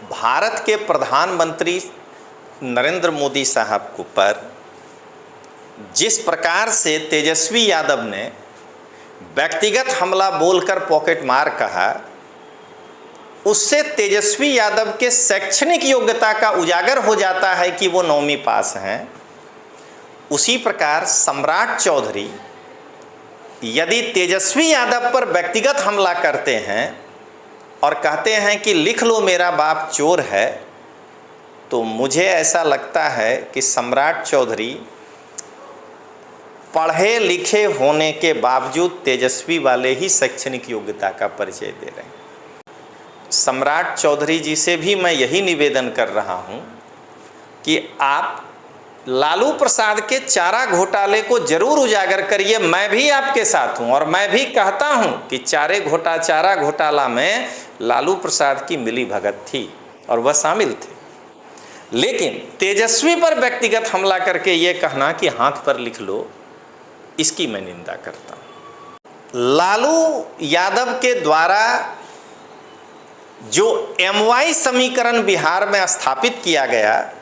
भारत के प्रधानमंत्री नरेंद्र मोदी साहब को पर जिस प्रकार से तेजस्वी यादव ने व्यक्तिगत हमला बोलकर पॉकेट मार कहा, उससे तेजस्वी यादव के शैक्षणिक योग्यता का उजागर हो जाता है कि वो 9वीं पास हैं। उसी प्रकार सम्राट चौधरी यदि तेजस्वी यादव पर व्यक्तिगत हमला करते हैं और कहते हैं कि लिख लो मेरा बाप चोर है, तो मुझे ऐसा लगता है कि सम्राट चौधरी पढ़े लिखे होने के बावजूद तेजस्वी वाले ही शैक्षणिक योग्यता का परिचय दे रहे हैं। सम्राट चौधरी जी से भी मैं यही निवेदन कर रहा हूं कि आप लालू प्रसाद के चारा घोटाले को जरूर उजागर करिए। मैं भी आपके साथ हूं और मैं भी कहता हूं कि चारा घोटाला में लालू प्रसाद की मिली भगत थी और वह शामिल थे। लेकिन तेजस्वी पर व्यक्तिगत हमला करके ये कहना कि हाथ पर लिख लो, इसकी मैं निंदा करता हूं। लालू यादव के द्वारा जो MY समीकरण बिहार में स्थापित किया गया,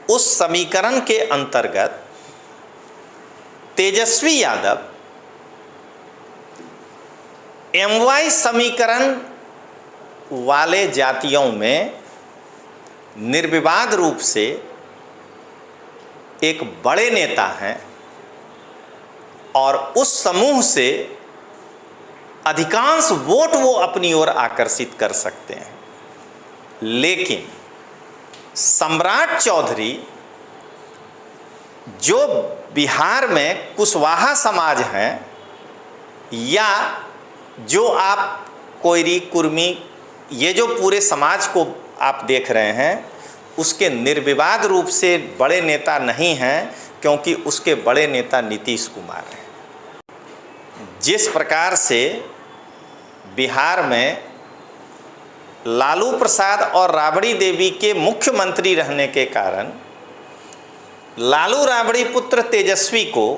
उस समीकरण के अंतर्गत तेजस्वी यादव MY समीकरण वाले जातियों में निर्विवाद रूप से एक बड़े नेता हैं और उस समूह से अधिकांश वोट वो अपनी ओर आकर्षित कर सकते हैं। लेकिन सम्राट चौधरी जो बिहार में कुशवाहा समाज हैं या जो आप कोयरी कुर्मी, ये जो पूरे समाज को आप देख रहे हैं, उसके निर्विवाद रूप से बड़े नेता नहीं हैं, क्योंकि उसके बड़े नेता नीतीश कुमार हैं। जिस प्रकार से बिहार में लालू प्रसाद और राबड़ी देवी के मुख्यमंत्री रहने के कारण लालू राबड़ी पुत्र तेजस्वी को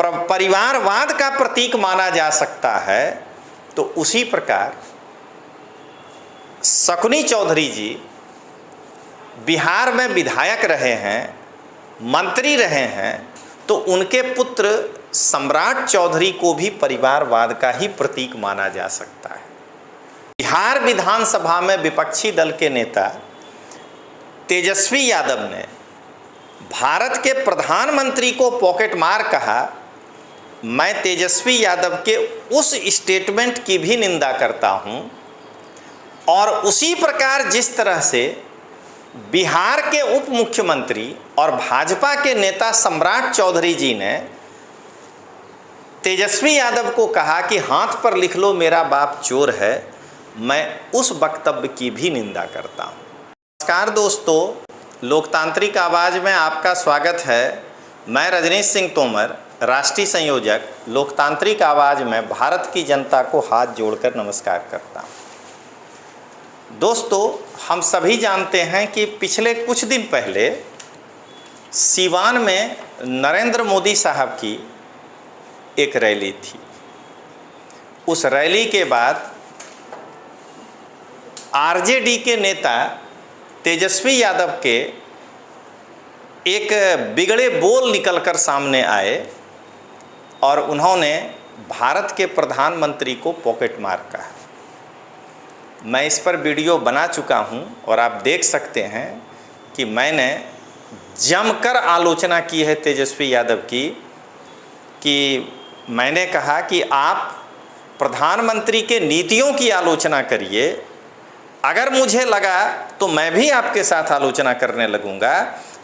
परिवारवाद का प्रतीक माना जा सकता है, तो उसी प्रकार शकुनी चौधरी जी बिहार में विधायक रहे हैं, मंत्री रहे हैं, तो उनके पुत्र सम्राट चौधरी को भी परिवारवाद का ही प्रतीक माना जा सकता है। बिहार विधानसभा में विपक्षी दल के नेता तेजस्वी यादव ने भारत के प्रधानमंत्री को पॉकेट मार कहा। मैं तेजस्वी यादव के उस स्टेटमेंट की भी निंदा करता हूं और उसी प्रकार जिस तरह से बिहार के उप मुख्यमंत्री और भाजपा के नेता सम्राट चौधरी जी ने तेजस्वी यादव को कहा कि हाथ पर लिख लो मेरा बाप चोर है, मैं उस वक्तव्य की भी निंदा करता हूं। नमस्कार दोस्तों, लोकतांत्रिक आवाज़ में आपका स्वागत है। मैं रजनीश सिंह तोमर, राष्ट्रीय संयोजक, लोकतांत्रिक आवाज़ में भारत की जनता को हाथ जोड़कर नमस्कार करता हूं। दोस्तों, हम सभी जानते हैं कि पिछले कुछ दिन पहले सीवान में नरेंद्र मोदी साहब की एक रैली थी। उस रैली के बाद आरजेडी के नेता तेजस्वी यादव के एक बिगड़े बोल निकलकर सामने आए और उन्होंने भारत के प्रधानमंत्री को पॉकेट मार कहा। मैं इस पर वीडियो बना चुका हूं और आप देख सकते हैं कि मैंने जमकर आलोचना की है तेजस्वी यादव की, कि मैंने कहा कि आप प्रधानमंत्री के नीतियों की आलोचना करिए, अगर मुझे लगा तो मैं भी आपके साथ आलोचना करने लगूंगा,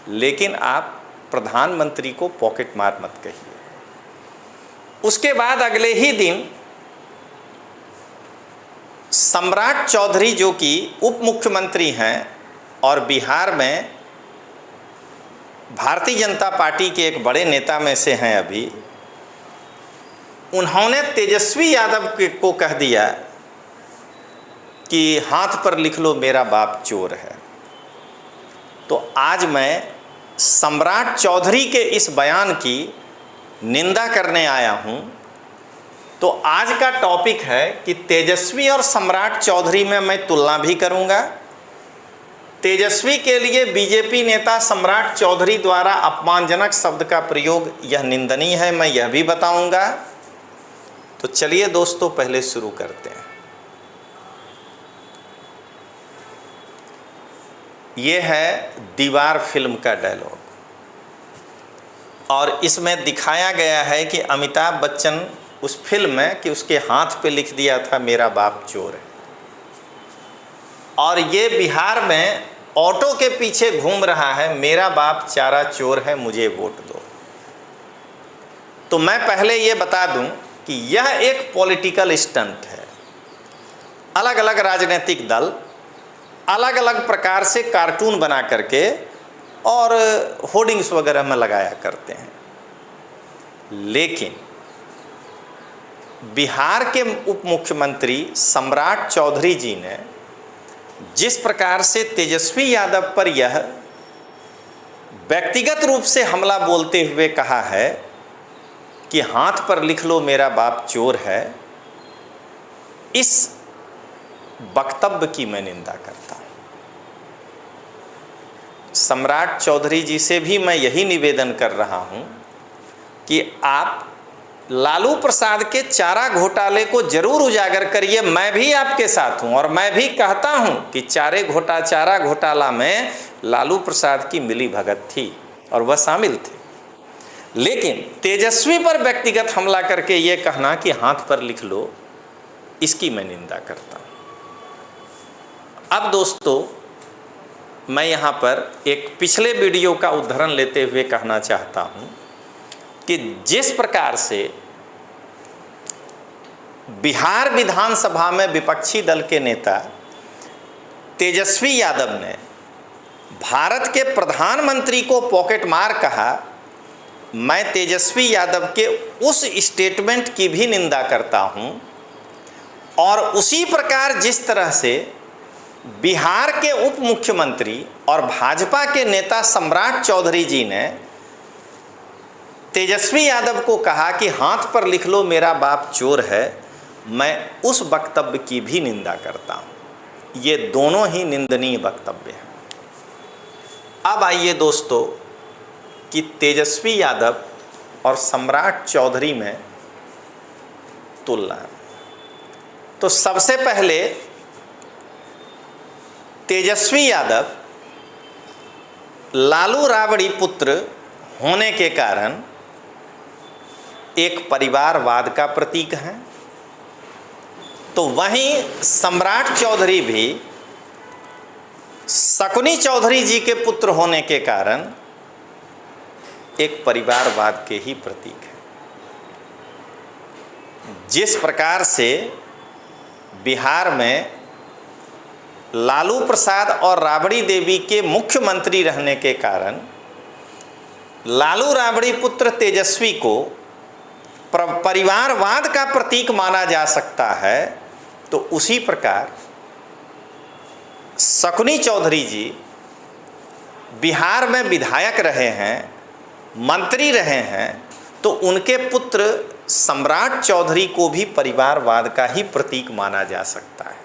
लेकिन आप प्रधानमंत्री को पॉकेट मार मत कहिए। उसके बाद अगले ही दिन सम्राट चौधरी जो कि उप मुख्यमंत्री हैं और बिहार में भारतीय जनता पार्टी के एक बड़े नेता में से हैं अभी, उन्होंने तेजस्वी यादव को कह दिया कि हाथ पर लिख लो मेरा बाप चोर है। तो आज मैं सम्राट चौधरी के इस बयान की निंदा करने आया हूं तो आज का टॉपिक है कि तेजस्वी और सम्राट चौधरी में मैं तुलना भी करूंगा। तेजस्वी के लिए बीजेपी नेता सम्राट चौधरी द्वारा अपमानजनक शब्द का प्रयोग यह निंदनीय है, मैं यह भी बताऊंगा। तो चलिए दोस्तों पहले शुरू करते हैं। ये है दीवार फिल्म का डायलॉग और इसमें दिखाया गया है कि अमिताभ बच्चन उस फिल्म में कि उसके हाथ पे लिख दिया था मेरा बाप चोर है, और ये बिहार में ऑटो के पीछे घूम रहा है मेरा बाप चारा चोर है मुझे वोट दो। तो मैं पहले ये बता दूं कि यह एक पॉलिटिकल स्टंट है। अलग अलग राजनीतिक दल अलग अलग प्रकार से कार्टून बना करके और होर्डिंग्स वगैरह में लगाया करते हैं, लेकिन बिहार के उप मुख्यमंत्री सम्राट चौधरी जी ने जिस प्रकार से तेजस्वी यादव पर यह व्यक्तिगत रूप से हमला बोलते हुए कहा है कि हाथ पर लिख लो मेरा बाप चोर है, इस वक्तव्य की मैं निंदा करता हूं। सम्राट चौधरी जी से भी मैं यही निवेदन कर रहा हूं कि आप लालू प्रसाद के चारा घोटाले को जरूर उजागर करिए। मैं भी आपके साथ हूं और मैं भी कहता हूं कि चारा घोटाला में लालू प्रसाद की मिली भगत थी और वह शामिल थे, लेकिन तेजस्वी पर व्यक्तिगत हमला करके ये कहना कि हाथ पर लिख लो, इसकी मैं निंदा करता हूं। अब दोस्तों मैं यहाँ पर एक पिछले वीडियो का उदाहरण लेते हुए कहना चाहता हूँ कि जिस प्रकार से बिहार विधानसभा में विपक्षी दल के नेता तेजस्वी यादव ने भारत के प्रधानमंत्री को पॉकेट मार कहा, मैं तेजस्वी यादव के उस स्टेटमेंट की भी निंदा करता हूँ। और उसी प्रकार जिस तरह से बिहार के उप मुख्यमंत्री और भाजपा के नेता सम्राट चौधरी जी ने तेजस्वी यादव को कहा कि हाथ पर लिख लो मेरा बाप चोर है, मैं उस वक्तव्य की भी निंदा करता हूं। ये दोनों ही निंदनीय वक्तव्य हैं। अब आइए दोस्तों कि तेजस्वी यादव और सम्राट चौधरी में तुलना। तो सबसे पहले तेजस्वी यादव लालू राबड़ी पुत्र होने के कारण एक परिवारवाद का प्रतीक है, तो वहीं सम्राट चौधरी भी शकुनी चौधरी जी के पुत्र होने के कारण एक परिवारवाद के ही प्रतीक है। जिस प्रकार से बिहार में लालू प्रसाद और राबड़ी देवी के मुख्यमंत्री रहने के कारण लालू राबड़ी पुत्र तेजस्वी को परिवारवाद का प्रतीक माना जा सकता है, तो उसी प्रकार शकुनी चौधरी जी बिहार में विधायक रहे हैं, मंत्री रहे हैं, तो उनके पुत्र सम्राट चौधरी को भी परिवारवाद का ही प्रतीक माना जा सकता है।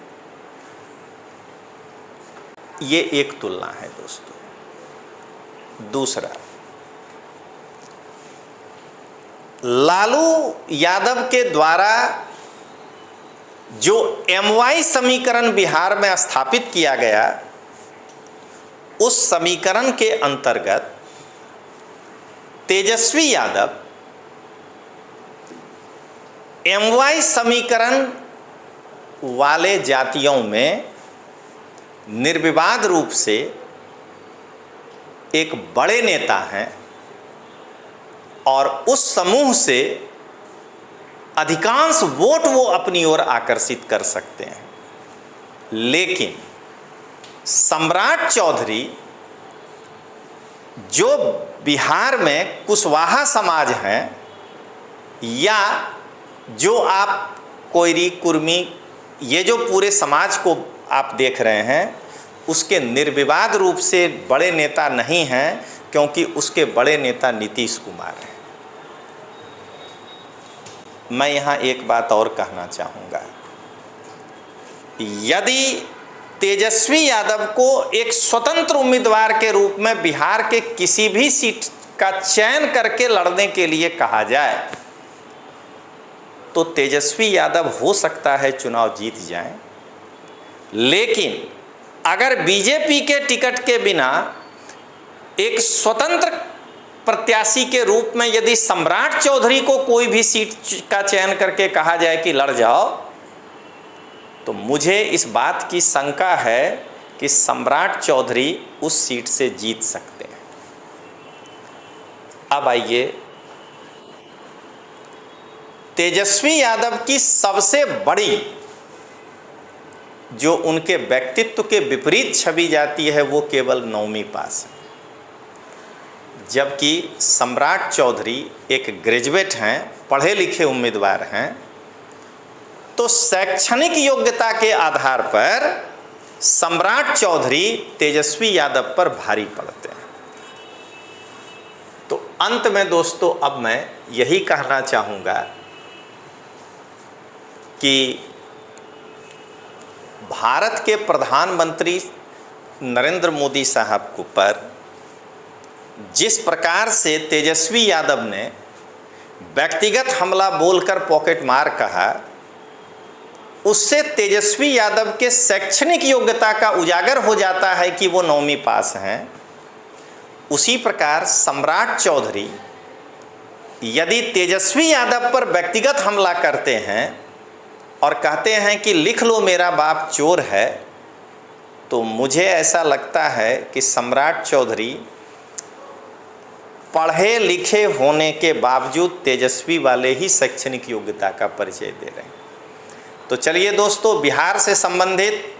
ये एक तुलना है दोस्तों। दूसरा, लालू यादव के द्वारा जो MY समीकरण बिहार में स्थापित किया गया, उस समीकरण के अंतर्गत तेजस्वी यादव MY समीकरण वाले जातियों में निर्विवाद रूप से एक बड़े नेता हैं और उस समूह से अधिकांश वोट वो अपनी ओर आकर्षित कर सकते हैं। लेकिन सम्राट चौधरी जो बिहार में कुशवाहा समाज हैं, या जो आप कोयरी कुर्मी, ये जो पूरे समाज को आप देख रहे हैं, उसके निर्विवाद रूप से बड़े नेता नहीं हैं, क्योंकि उसके बड़े नेता नीतीश कुमार हैं। मैं यहाँ एक बात और कहना चाहूँगा, यदि तेजस्वी यादव को एक स्वतंत्र उम्मीदवार के रूप में बिहार के किसी भी सीट का चयन करके लड़ने के लिए कहा जाए तो तेजस्वी यादव हो सकता है चुनाव जीत जाएं, लेकिन अगर बीजेपी के टिकट के बिना एक स्वतंत्र प्रत्याशी के रूप में यदि सम्राट चौधरी को कोई भी सीट का चयन करके कहा जाए कि लड़ जाओ, तो मुझे इस बात की शंका है कि सम्राट चौधरी उस सीट से जीत सकते हैं। अब आइए, तेजस्वी यादव की सबसे बड़ी जो उनके व्यक्तित्व के विपरीत छवि जाती है वो केवल 9वीं पास है, जबकि सम्राट चौधरी एक ग्रेजुएट हैं, पढ़े लिखे उम्मीदवार हैं। तो शैक्षणिक योग्यता के आधार पर सम्राट चौधरी तेजस्वी यादव पर भारी पड़ते हैं। तो अंत में दोस्तों अब मैं यही कहना चाहूँगा कि भारत के प्रधानमंत्री नरेंद्र मोदी साहब को पर जिस प्रकार से तेजस्वी यादव ने व्यक्तिगत हमला बोलकर पॉकेट मार कहा, उससे तेजस्वी यादव के शैक्षणिक योग्यता का उजागर हो जाता है कि वो 9वीं पास हैं। उसी प्रकार सम्राट चौधरी यदि तेजस्वी यादव पर व्यक्तिगत हमला करते हैं और कहते हैं कि लिख लो मेरा बाप चोर है, तो मुझे ऐसा लगता है कि सम्राट चौधरी पढ़े लिखे होने के बावजूद तेजस्वी वाले ही शैक्षणिक योग्यता का परिचय दे रहे हैं। तो चलिए दोस्तों, बिहार से संबंधित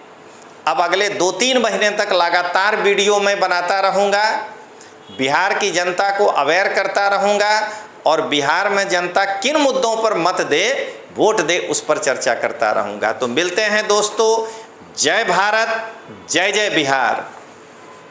अब अगले 2-3 महीने तक लगातार वीडियो मैं बनाता रहूँगा, बिहार की जनता को अवेयर करता रहूँगा और बिहार में जनता किन मुद्दों पर मत दे, वोट दे, उस पर चर्चा करता रहूँगा। तो मिलते हैं दोस्तों। जय भारत, जय जय बिहार।